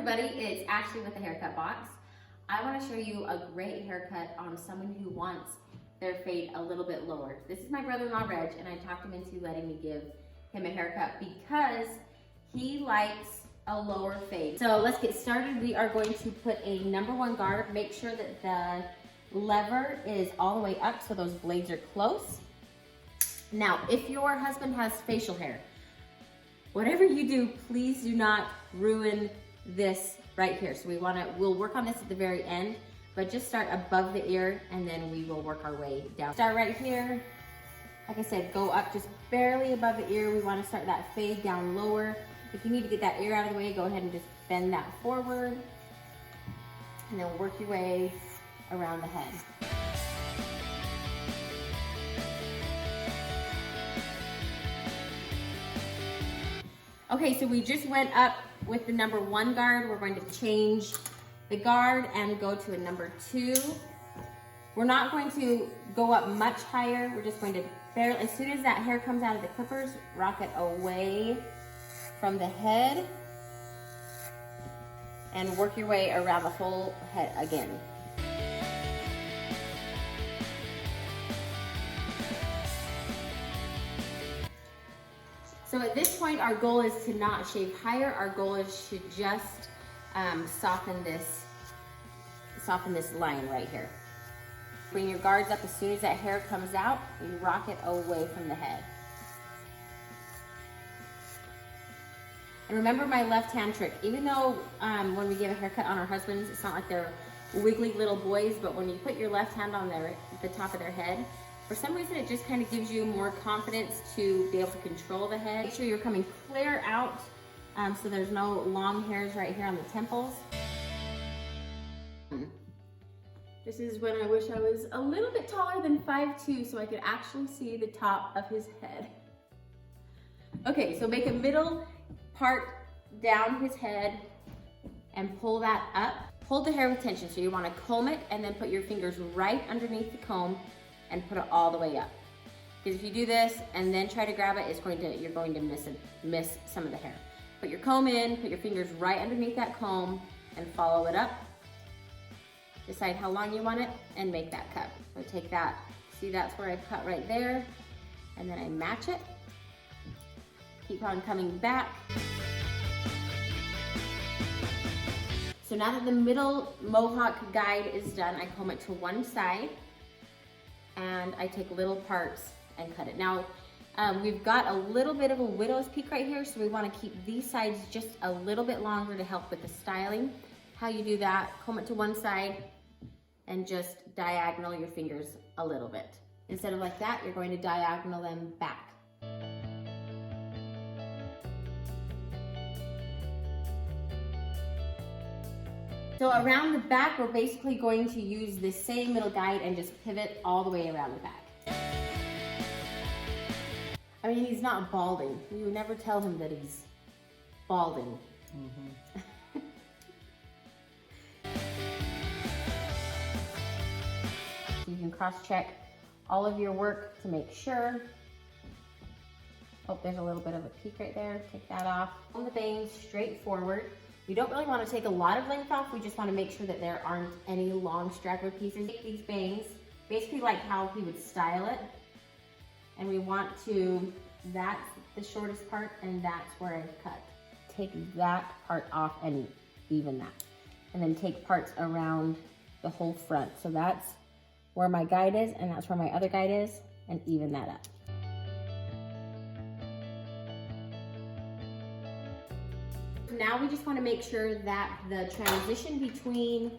everybody, it's Ashley with the Haircut Box. I want to show you a great haircut on someone who wants their fade a little bit lower. This is my brother-in-law Reg, and I talked him into letting me give him a haircut because he likes a lower fade. So let's get started. We are going to put a #1 guard. Make sure that the lever is all the way up so those blades are close. Now, if your husband has facial hair, whatever you do, please do not ruin this right here. So we'll work on this at the very end, but just start above the ear and then we will work our way down. Start right here. Like I said, go up just barely above the ear. We want to start that fade down lower. If you need to get that ear out of the way, go ahead and just bend that forward and then work your way around the head. Okay, so we just went up with the #1 guard. We're going to change the guard and go to a #2. We're not going to go up much higher. We're just going to barely, as soon as that hair comes out of the clippers, rock it away from the head and work your way around the whole head again. So at this point, our goal is to not shave higher. Our goal is to just soften this line right here. Bring your guards up as soon as that hair comes out. You rock it away from the head. And remember my left hand trick. Even though when we give a haircut on our husbands, it's not like they're wiggly little boys, but when you put your left hand on the top of their head, for some reason, it just kind of gives you more confidence to be able to control the head. Make sure you're coming clear out so there's no long hairs right here on the temples. This is when I wish I was a little bit taller than 5'2" so I could actually see the top of his head. Okay, so make a middle part down his head and pull that up. Hold the hair with tension, so you want to comb it and then put your fingers right underneath the comb and put it all the way up. Because if you do this and then try to grab it, you're going to miss some of the hair. Put your comb in, put your fingers right underneath that comb and follow it up. Decide how long you want it and make that cut. So take that, see that's where I cut right there, and then I match it. Keep on coming back. So now that the middle mohawk guide is done, I comb it to one side and I take little parts and cut it. Now, we've got a little bit of a widow's peak right here, so we want to keep these sides just a little bit longer to help with the styling. How you do that, comb it to one side and just diagonal your fingers a little bit. Instead of like that, you're going to diagonal them back. So around the back, we're basically going to use the same middle guide and just pivot all the way around the back. I mean, he's not balding. You would never tell him that he's balding. Mm-hmm. You can cross-check all of your work to make sure. Oh, there's a little bit of a peak right there. Take that off. On the bangs straight forward. We don't really want to take a lot of length off. We just want to make sure that there aren't any long straggler pieces. Take these bangs, basically like how he would style it. And we want to, that's the shortest part and that's where I've cut. Take that part off and even that. And then take parts around the whole front. So that's where my guide is and that's where my other guide is, and even that up. Now we just want to make sure that the transition between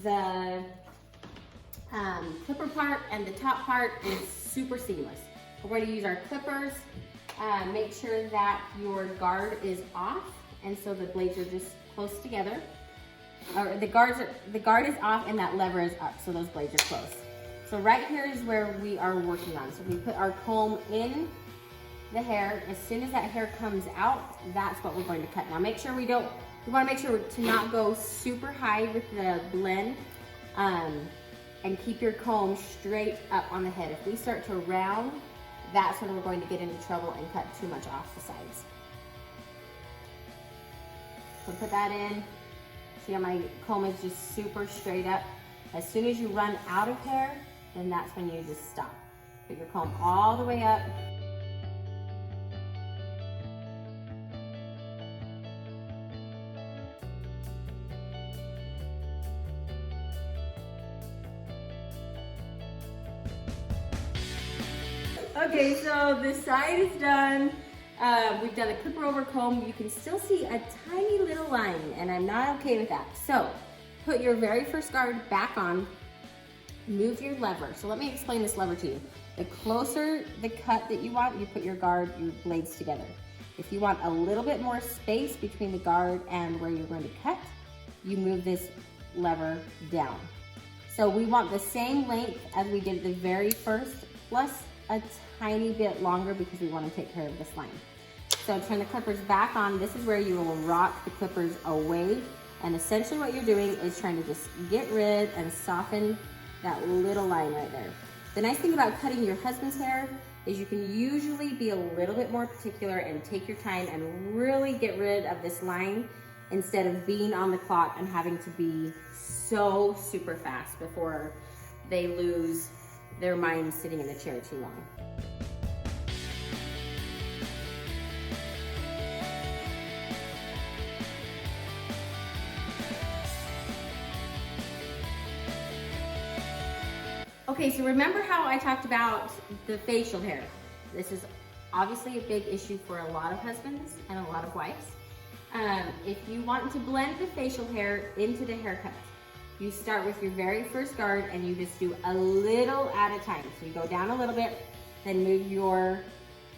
the clipper part and the top part is super seamless. We're going to use our clippers. Make sure that your guard is off, and so the blades are just close together. Or the guard is off and that lever is up, so those blades are close. So right here is where we are working on. So we put our comb in the hair. As soon as that hair comes out, that's what we're going to cut. Now make sure we want to make sure to not go super high with the blend, and keep your comb straight up on the head. If we start to round, that's when we're going to get into trouble and cut too much off the sides. So put that in, See how my comb is just super straight up? As soon as you run out of hair, then that's when you just stop. Put your comb all the way up. Okay, so this side is done. We've done a clipper over comb. You can still see a tiny little line, and I'm not okay with that. So put your very first guard back on, move your lever. So let me explain this lever to you. The closer the cut that you want, you put your blades together. If you want a little bit more space between the guard and where you're going to cut, you move this lever down. So we want the same length as we did the very first, plus a tiny bit longer because we want to take care of this line. So turn the clippers back on. This is where you will rock the clippers away. And essentially what you're doing is trying to just get rid and soften that little line right there. The nice thing about cutting your husband's hair is you can usually be a little bit more particular and take your time and really get rid of this line instead of being on the clock and having to be so super fast before they lose their mind sitting in the chair too long. Okay, so remember how I talked about the facial hair? This is obviously a big issue for a lot of husbands and a lot of wives. If you want to blend the facial hair into the haircut, you start with your very first guard and you just do a little at a time. So you go down a little bit, then move your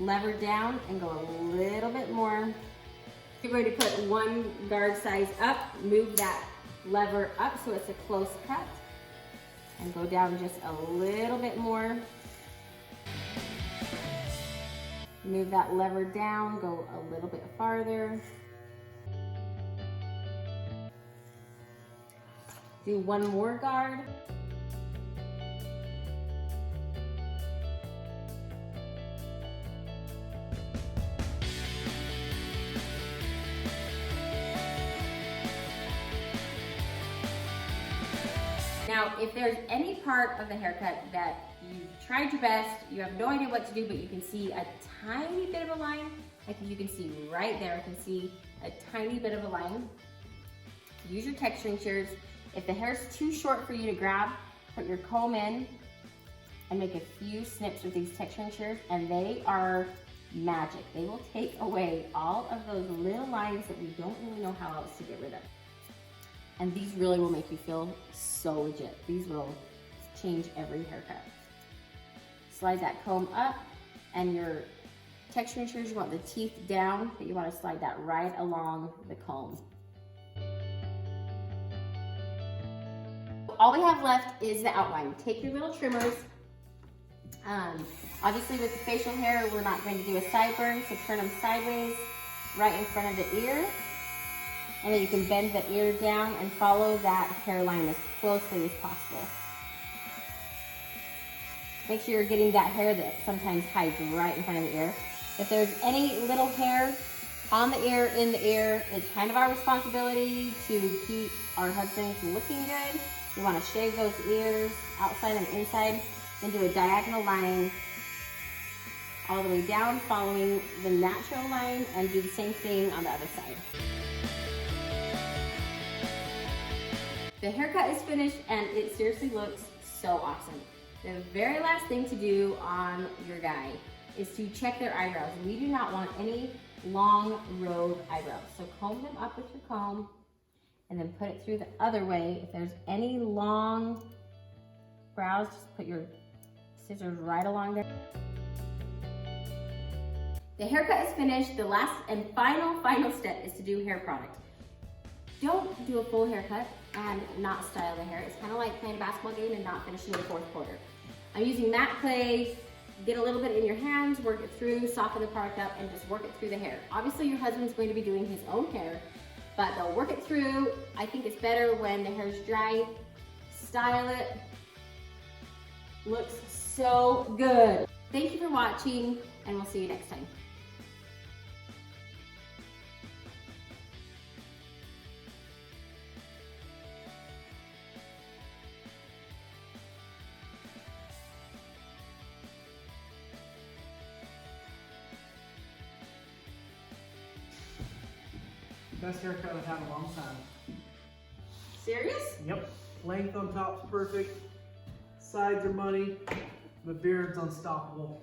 lever down and go a little bit more. You're going to put one guard size up, move that lever up so it's a close cut, and go down just a little bit more. Move that lever down, go a little bit farther. Do one more guard. Now, if there's any part of the haircut that you tried your best, you have no idea what to do, but you can see a tiny bit of a line, like you can see right there, I can see a tiny bit of a line. Use your texturing shears. If the hair's too short for you to grab, put your comb in and make a few snips with these texturing shears, and they are magic. They will take away all of those little lines that we don't really know how else to get rid of. And these really will make you feel so legit. These will change every haircut. Slide that comb up, and your texturing shears, you want the teeth down, but you want to slide that right along the comb. All we have left is the outline. Take your little trimmers. Obviously with the facial hair, we're not going to do a sideburn, so turn them sideways right in front of the ear. And then you can bend the ear down and follow that hairline as closely as possible. Make sure you're getting that hair that sometimes hides right in front of the ear. If there's any little hair on the ear, in the ear, it's kind of our responsibility to keep our husbands looking good. You want to shave those ears outside and inside, then do a diagonal line all the way down, following the natural line, and do the same thing on the other side. The haircut is finished and it seriously looks so awesome. The very last thing to do on your guy is to check their eyebrows. We do not want any long rogue eyebrows. So comb them up with your comb and then put it through the other way. If there's any long brows, just put your scissors right along there. The haircut is finished. The last and final step is to do hair product. Don't do a full haircut and not style the hair. It's kind of like playing a basketball game and not finishing in the fourth quarter. I'm using matte clay. Get a little bit in your hands, work it through, soften the product up, and just work it through the hair. Obviously, your husband's going to be doing his own hair, but they'll work it through. I think it's better when the hair's dry. Style it. Looks so good. Thank you for watching, and we'll see you next time. Best haircut I've had in a long time. Serious? Yep. Length on top's perfect. Sides are money. The beard's unstoppable.